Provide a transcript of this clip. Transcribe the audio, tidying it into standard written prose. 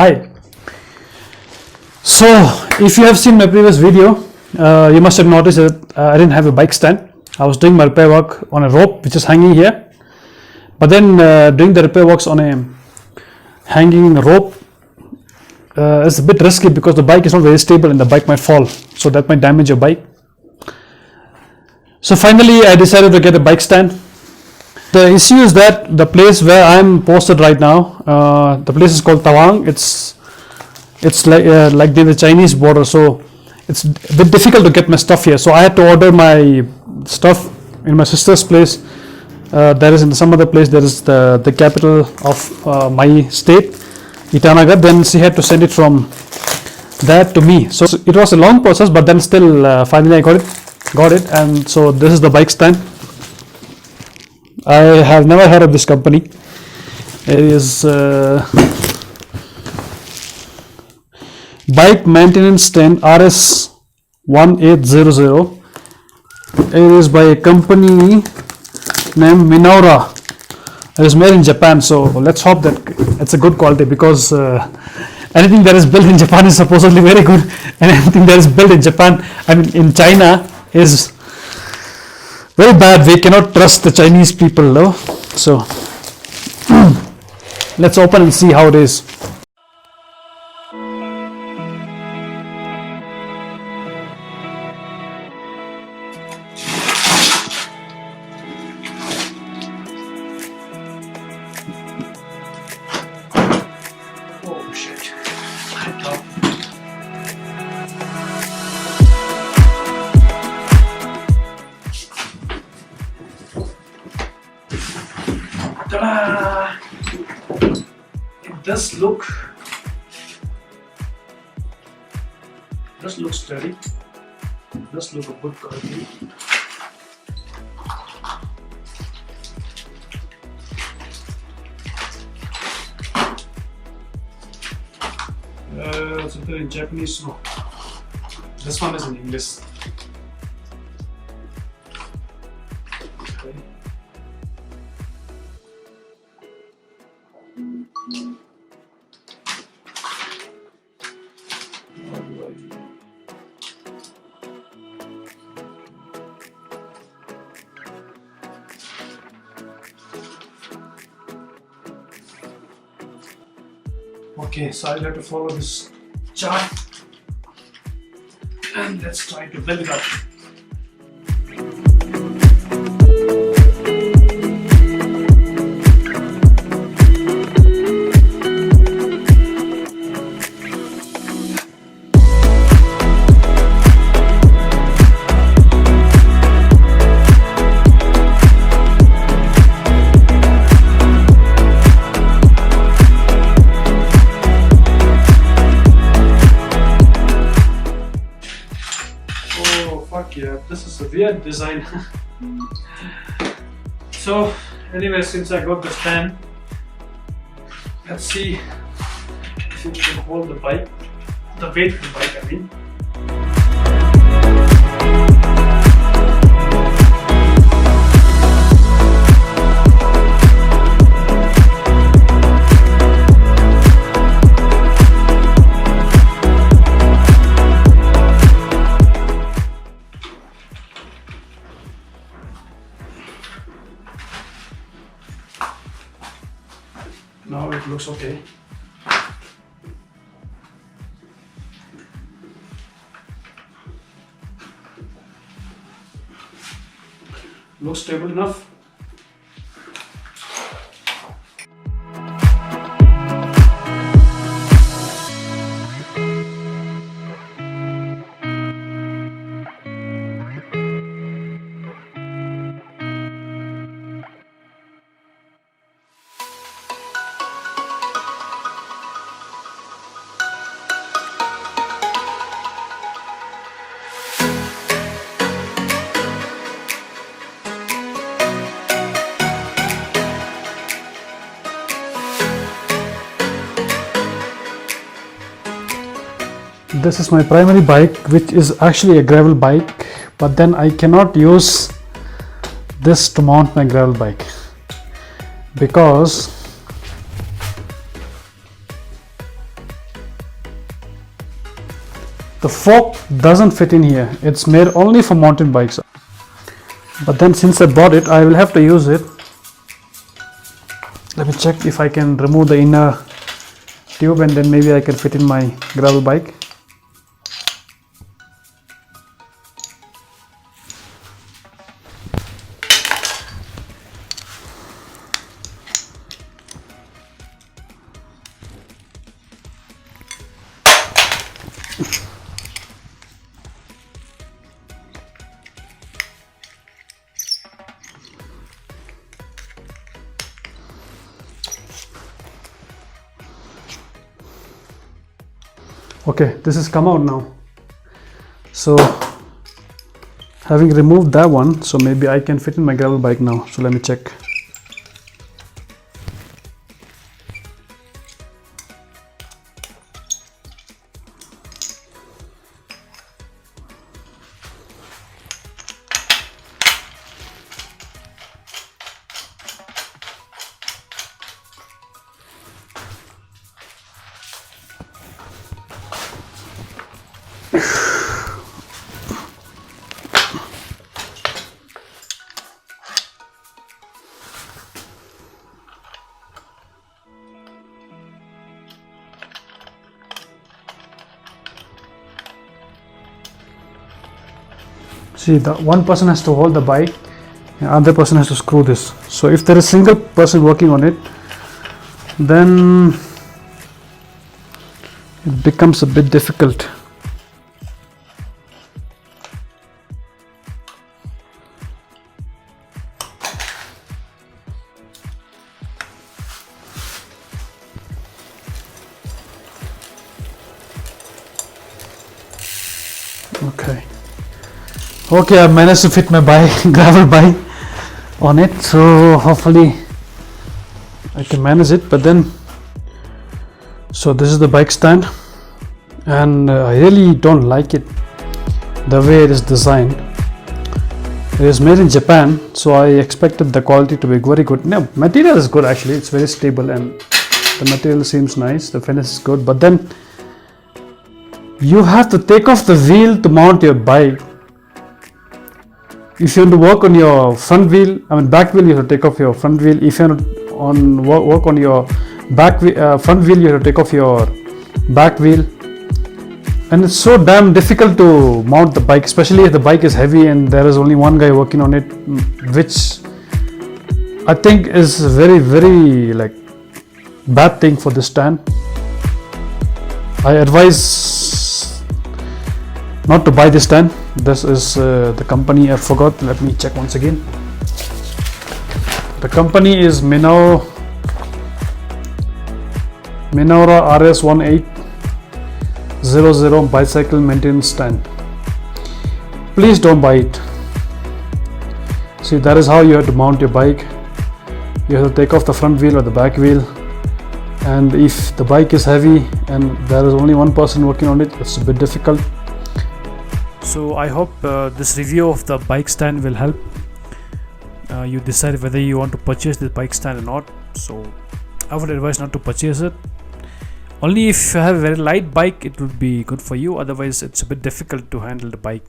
Hi. So if you have seen my previous video, you must have noticed that I didn't have a bike stand. I was doing my repair work on a rope which is hanging here, but then doing the repair works on a hanging rope is a bit risky because the bike is not very stable and the bike might fall, so that might damage your bike. So finally I decided to get a bike stand. The issue is that the place where I'm posted right now, the place is called Tawang. It's like near the Chinese border, so it's a bit difficult to get my stuff here. So I had to order my stuff in my sister's place. There is in some other place. There is the capital of my state, Itanagar. Then she had to send it from there to me. So it was a long process, but then still finally I got it, and so this is the bike stand. I have never heard of this company. It is Bike Maintenance Stand RS 1800. It is by a company named Minoura. It is made in Japan, so let's hope that it's a good quality, because anything that is built in Japan is supposedly very good, and anything that is built in Japan, I mean in China, is very bad. We cannot trust the Chinese people, though. So let's open and see how it is. Oh shit. Ta-da! It does look sturdy. It does look a good quality. It's written in Japanese. No, this one is in English. Okay. Okay, so I'll have to follow this chart and let's try to build it up. Fuck yeah, this is a weird design. So anyway, since I got the stand, let's see if it can hold the bike, the weight of the bike, I mean. Now it looks okay. Looks stable enough. This is my primary bike, which is actually a gravel bike, but then I cannot use this to mount my gravel bike because the fork doesn't fit in here. It's made only for mountain bikes, but then since I bought it, I will have to use it. Let me check if I can remove the inner tube, and then maybe I can fit in my gravel bike. Okay, this has come out now. So having removed that one, so maybe I can fit in my gravel bike now. So let me check. See, the one person has to hold the bike, and other person has to screw this. So if there is single person working on it, then it becomes a bit difficult. Okay, I managed to fit my bike, gravel bike on it, so hopefully I can manage it. But then, so this is the bike stand, and I really don't like it the way it is designed. It is made in Japan, so I expected the quality to be very good. No, material is good actually, it's very stable and the material seems nice, the finish is good, but then you have to take off the wheel to mount your bike. If you want to work on your front wheel, back wheel, you have to take off your front wheel. If you want to work on your front wheel, you have to take off your back wheel. And it's so damn difficult to mount the bike, especially if the bike is heavy and there is only one guy working on it, which I think is very, very bad thing for this stand. I advise not to buy this stand. This is the company, I forgot, let me check once again. The company is Minoura RS 1800 bicycle maintenance stand. Please don't buy it. See, that is how you have to mount your bike. You have to take off the front wheel or the back wheel, and if the bike is heavy and there is only one person working on it, it's a bit difficult. So I hope this review of the bike stand will help you decide whether you want to purchase this bike stand or not. So I would advise not to purchase it. Only if you have a very light bike, it would be good for you. Otherwise, it's a bit difficult to handle the bike.